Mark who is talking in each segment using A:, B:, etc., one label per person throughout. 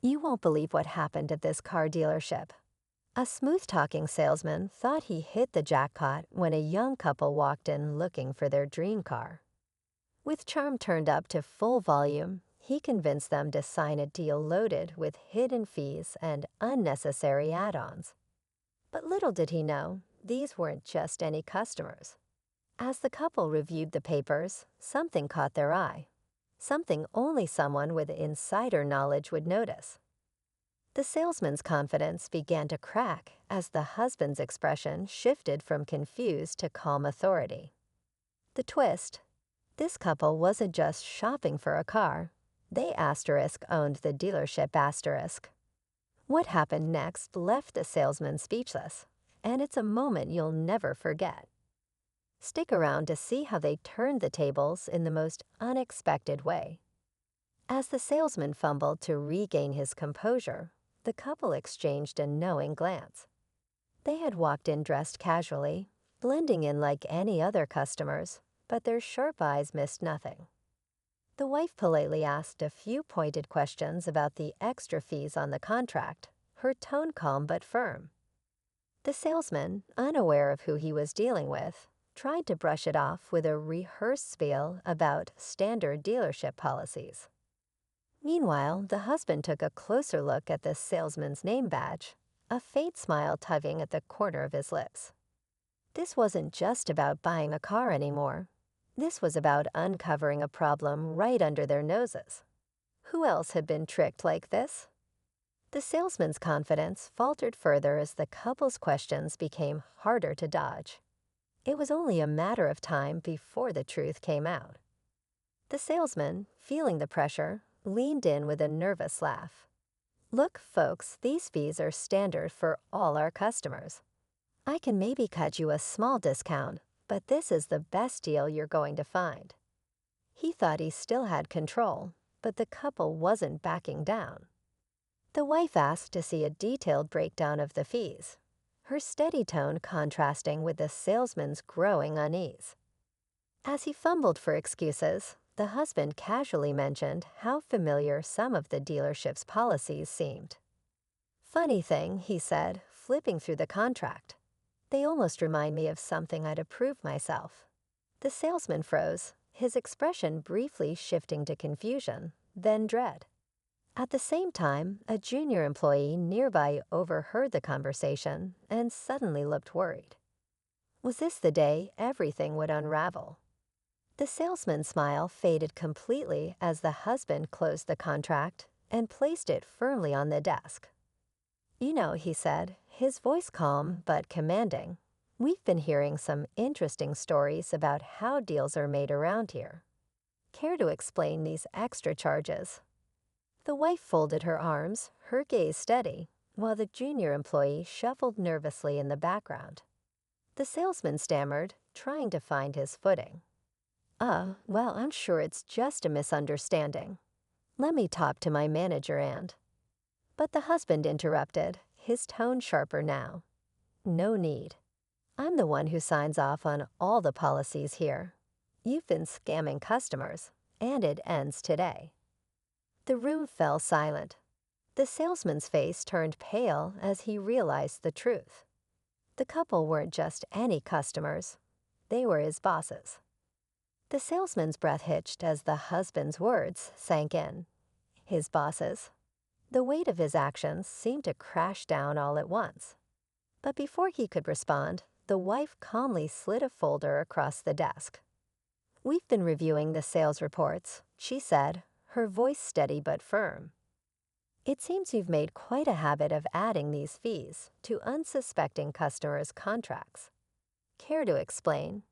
A: You won't believe what happened at this car dealership. A smooth-talking salesman thought he hit the jackpot when a young couple walked in looking for their dream car. With charm turned up to full volume, he convinced them to sign a deal loaded with hidden fees and unnecessary add-ons. But little did he know, these weren't just any customers. As the couple reviewed the papers, something caught their eye. Something only someone with insider knowledge would notice. The salesman's confidence began to crack as the husband's expression shifted from confused to calm authority. The twist: this couple wasn't just shopping for a car. They owned the dealership. What happened next left the salesman speechless, and it's a moment you'll never forget. Stick around to see how they turned the tables in the most unexpected way. As the salesman fumbled to regain his composure, the couple exchanged a knowing glance. They had walked in dressed casually, blending in like any other customers, but their sharp eyes missed nothing. The wife politely asked a few pointed questions about the extra fees on the contract, her tone calm but firm. The salesman, unaware of who he was dealing with, tried to brush it off with a rehearsed spiel about standard dealership policies. Meanwhile, the husband took a closer look at the salesman's name badge, a faint smile tugging at the corner of his lips. This wasn't just about buying a car anymore. This was about uncovering a problem right under their noses. Who else had been tricked like this? The salesman's confidence faltered further as the couple's questions became harder to dodge. It was only a matter of time before the truth came out. The salesman, feeling the pressure, leaned in with a nervous laugh. "Look, folks, these fees are standard for all our customers. I can maybe cut you a small discount, but this is the best deal you're going to find." He thought he still had control, but the couple wasn't backing down. The wife asked to see a detailed breakdown of the fees, her steady tone contrasting with the salesman's growing unease. As he fumbled for excuses, the husband casually mentioned how familiar some of the dealership's policies seemed. "Funny thing," he said, flipping through the contract. "They almost remind me of something I'd approve myself." The salesman froze, his expression briefly shifting to confusion, then dread. At the same time, a junior employee nearby overheard the conversation and suddenly looked worried. Was this the day everything would unravel? The salesman's smile faded completely as the husband closed the contract and placed it firmly on the desk. "You know," he said, his voice calm but commanding, "we've been hearing some interesting stories about how deals are made around here. Care to explain these extra charges?" The wife folded her arms, her gaze steady, while the junior employee shuffled nervously in the background. The salesman stammered, trying to find his footing. Well, I'm sure it's just a misunderstanding. Let me talk to my manager and—" But the husband interrupted, his tone sharper now. "No need. I'm the one who signs off on all the policies here. You've been scamming customers, and it ends today." The room fell silent. The salesman's face turned pale as he realized the truth. The couple weren't just any customers. They were his bosses. The salesman's breath hitched as the husband's words sank in. His bosses. The weight of his actions seemed to crash down all at once. But before he could respond, the wife calmly slid a folder across the desk. "We've been reviewing the sales reports," she said, her voice steady but firm. "It seems you've made quite a habit of adding these fees to unsuspecting customers' contracts. Care to explain?"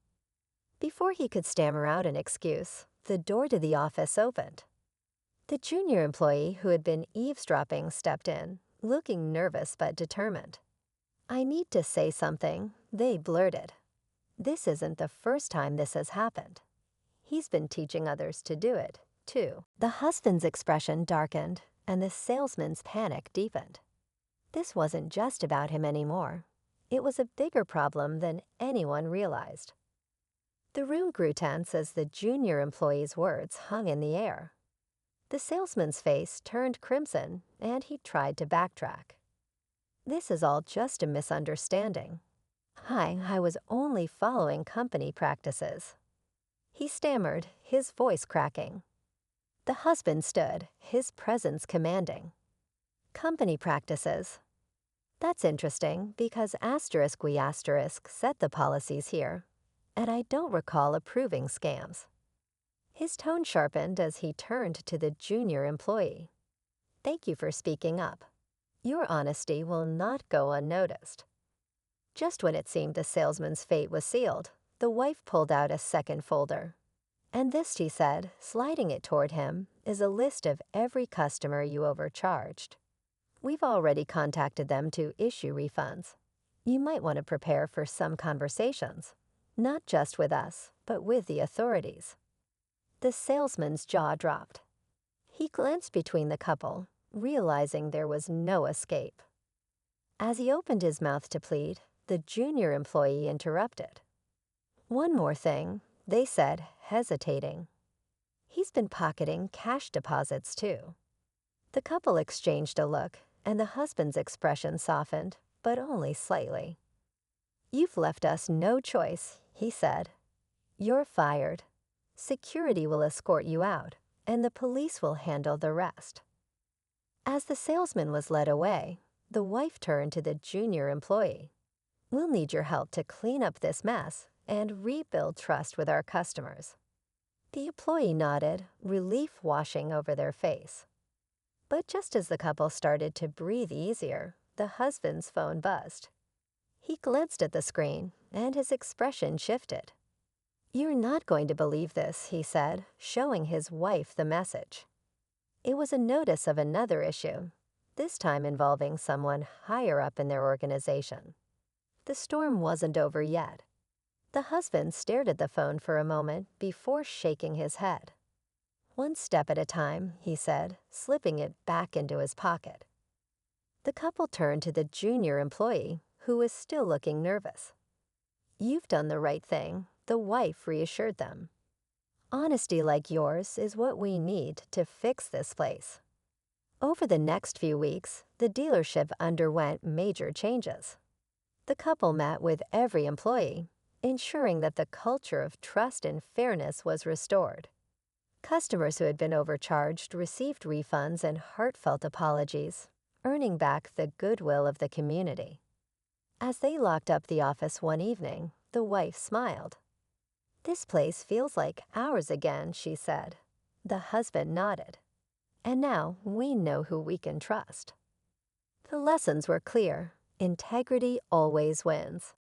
A: Before he could stammer out an excuse, the door to the office opened. The junior employee who had been eavesdropping stepped in, looking nervous but determined. "I need to say something," they blurted. "This isn't the first time this has happened. He's been teaching others to do it, too." The husband's expression darkened, and the salesman's panic deepened. This wasn't just about him anymore. It was a bigger problem than anyone realized. The room grew tense as the junior employee's words hung in the air. The salesman's face turned crimson, and he tried to backtrack. "This is all just a misunderstanding. I was only following company practices." He stammered, his voice cracking. The husband stood, his presence commanding. "Company practices. That's interesting because we set the policies here, and I don't recall approving scams." His tone sharpened as he turned to the junior employee. "Thank you for speaking up. Your honesty will not go unnoticed." Just when it seemed the salesman's fate was sealed, the wife pulled out a second folder. "And this," she said, sliding it toward him, "is a list of every customer you overcharged. We've already contacted them to issue refunds. You might want to prepare for some conversations, not just with us, but with the authorities." The salesman's jaw dropped. He glanced between the couple, realizing there was no escape. As he opened his mouth to plead, the junior employee interrupted. "One more thing," they said, hesitating. "He's been pocketing cash deposits, too." The couple exchanged a look, and the husband's expression softened, but only slightly. "You've left us no choice," he said. "You're fired. Security will escort you out, and the police will handle the rest." As the salesman was led away, the wife turned to the junior employee. "We'll need your help to clean up this mess and rebuild trust with our customers." The employee nodded, relief washing over their face. But just as the couple started to breathe easier, the husband's phone buzzed. He glanced at the screen, and his expression shifted. "You're not going to believe this," he said, showing his wife the message. It was a notice of another issue, this time involving someone higher up in their organization. The storm wasn't over yet. The husband stared at the phone for a moment before shaking his head. "One step at a time," he said, slipping it back into his pocket. The couple turned to the junior employee, who was still looking nervous. "You've done the right thing," the wife reassured them. "Honesty like yours is what we need to fix this place." Over the next few weeks, the dealership underwent major changes. The couple met with every employee, ensuring that the culture of trust and fairness was restored. Customers who had been overcharged received refunds and heartfelt apologies, earning back the goodwill of the community. As they locked up the office one evening, the wife smiled. "This place feels like ours again," she said. The husband nodded. "And now we know who we can trust." The lessons were clear. Integrity always wins.